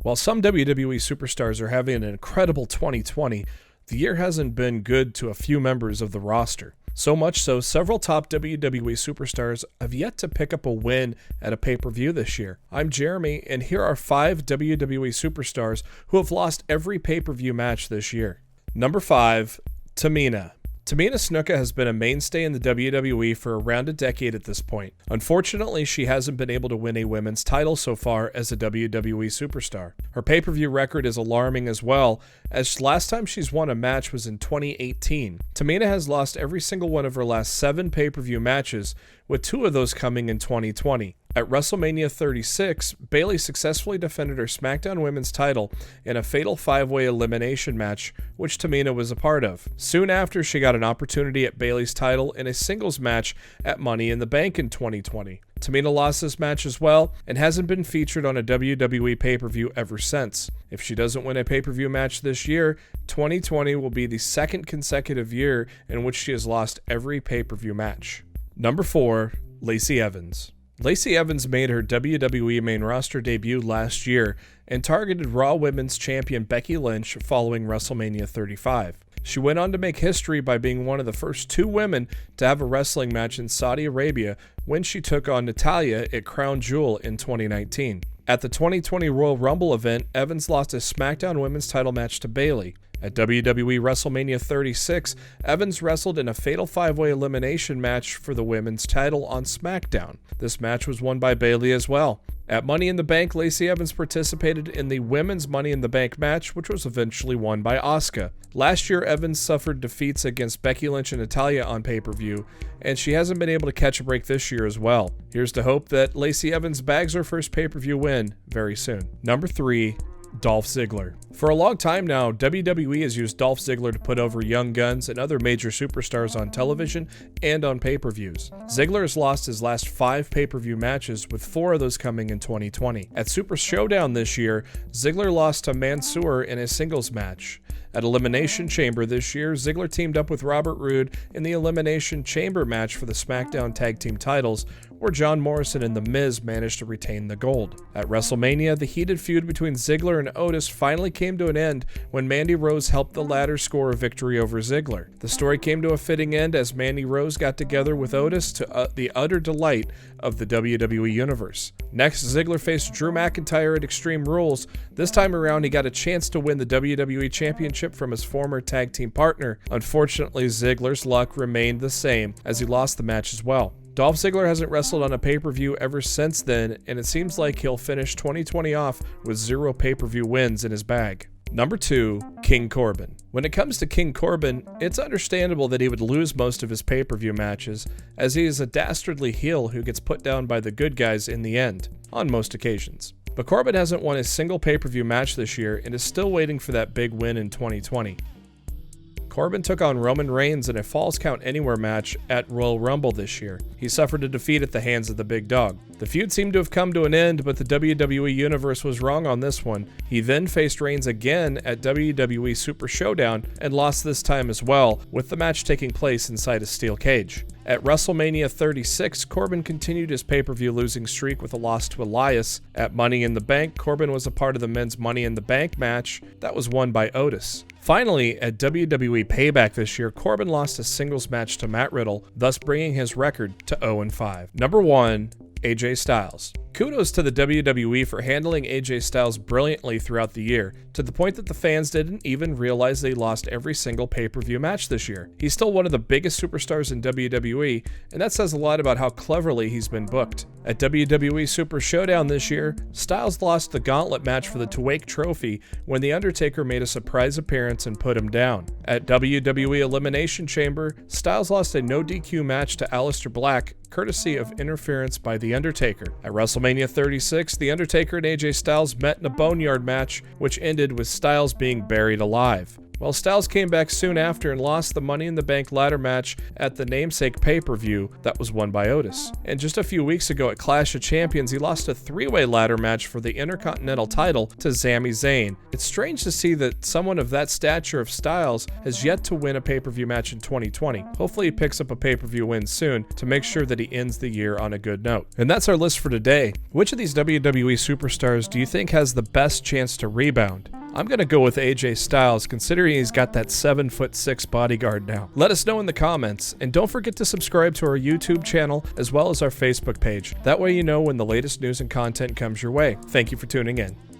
While some WWE superstars are having an incredible 2020, the year hasn't been good to a few members of the roster. So much so, several top WWE superstars have yet to pick up a win at a pay-per-view this year. I'm Jeremy, and here are 5 WWE superstars who have lost every pay-per-view match this year. Number 5, Tamina. Tamina Snuka has been a mainstay in the WWE for around a decade at this point. Unfortunately, she hasn't been able to win a women's title so far as a WWE superstar. Her pay-per-view record is alarming as well, as last time she's won a match was in 2018. Tamina has lost every single one of her last 7 pay-per-view matches, with 2 of those coming in 2020. At WrestleMania 36, Bayley successfully defended her SmackDown Women's title in a fatal 5-way elimination match, which Tamina was a part of. Soon after, she got an opportunity at Bayley's title in a singles match at Money in the Bank in 2020. Tamina lost this match as well and hasn't been featured on a WWE pay-per-view ever since. If she doesn't win a pay-per-view match this year, 2020 will be the second consecutive year in which she has lost every pay-per-view match. Number 4, Lacey Evans. Lacey Evans made her WWE main roster debut last year and targeted Raw Women's Champion Becky Lynch following WrestleMania 35. She went on to make history by being one of the first 2 women to have a wrestling match in Saudi Arabia when she took on Natalya at Crown Jewel in 2019. At the 2020 Royal Rumble event, Evans lost a SmackDown Women's title match to Bayley. At WWE WrestleMania 36, Evans wrestled in a fatal 5-way elimination match for the women's title on SmackDown. This match was won by Bayley as well. At Money in the Bank, Lacey Evans participated in the women's Money in the Bank match, which was eventually won by Asuka. Last year, Evans suffered defeats against Becky Lynch and Natalya on pay-per-view, and she hasn't been able to catch a break this year as well. Here's to hope that Lacey Evans bags her first pay-per-view win very soon. Number 3, Dolph Ziggler. For a long time now, WWE has used Dolph Ziggler to put over Young Guns and other major superstars on television and on pay-per-views. Ziggler has lost his last 5 pay-per-view matches, with 4 of those coming in 2020. At Super Showdown this year, Ziggler lost to Mansoor in a singles match. At Elimination Chamber this year, Ziggler teamed up with Robert Roode in the Elimination Chamber match for the SmackDown Tag Team titles, where John Morrison and The Miz managed to retain the gold. At WrestleMania, the heated feud between Ziggler and Otis finally came to an end when Mandy Rose helped the latter score a victory over Ziggler. The story came to a fitting end as Mandy Rose got together with Otis to the utter delight of the WWE Universe. Next, Ziggler faced Drew McIntyre at Extreme Rules. This time around, he got a chance to win the WWE Championship from his former tag team partner. Unfortunately, Ziggler's luck remained the same as he lost the match as well. Dolph Ziggler hasn't wrestled on a pay-per-view ever since then, and it seems like he'll finish 2020 off with 0 pay-per-view wins in his bag. Number 2, King Corbin. When it comes to King Corbin, it's understandable that he would lose most of his pay-per-view matches, as he is a dastardly heel who gets put down by the good guys in the end, on most occasions. But Corbin hasn't won a single pay-per-view match this year and is still waiting for that big win in 2020. Corbin took on Roman Reigns in a Falls Count Anywhere match at Royal Rumble this year. He suffered a defeat at the hands of the Big Dog. The feud seemed to have come to an end, but the WWE Universe was wrong on this one. He then faced Reigns again at WWE Super Showdown and lost this time as well, with the match taking place inside a steel cage. At WrestleMania 36, Corbin continued his pay-per-view losing streak with a loss to Elias. At Money in the Bank, Corbin was a part of the men's Money in the Bank match that was won by Otis. Finally, at WWE Payback this year, Corbin lost a singles match to Matt Riddle, thus bringing his record to 0-5. Number 1, AJ Styles. Kudos to the WWE for handling AJ Styles brilliantly throughout the year, to the point that the fans didn't even realize they lost every single pay-per-view match this year. He's still one of the biggest superstars in WWE, and that says a lot about how cleverly he's been booked. At WWE Super Showdown this year, Styles lost the gauntlet match for the Tuwaiq Trophy when The Undertaker made a surprise appearance and put him down. At WWE Elimination Chamber, Styles lost a no DQ match to Aleister Black, courtesy of interference by The Undertaker. At WrestleMania 36, The Undertaker and AJ Styles met in a Boneyard match, which ended with Styles being buried alive. Well, Styles came back soon after and lost the Money in the Bank ladder match at the namesake pay-per-view that was won by Otis. And just a few weeks ago at Clash of Champions, he lost a three-way ladder match for the Intercontinental title to Sami Zayn. It's strange to see that someone of that stature of Styles has yet to win a pay-per-view match in 2020. Hopefully he picks up a pay-per-view win soon to make sure that he ends the year on a good note. And that's our list for today. Which of these WWE superstars do you think has the best chance to rebound? I'm going to go with AJ Styles, considering he's got that 7'6" bodyguard now. Let us know in the comments, and don't forget to subscribe to our YouTube channel as well as our Facebook page. That way you know when the latest news and content comes your way. Thank you for tuning in.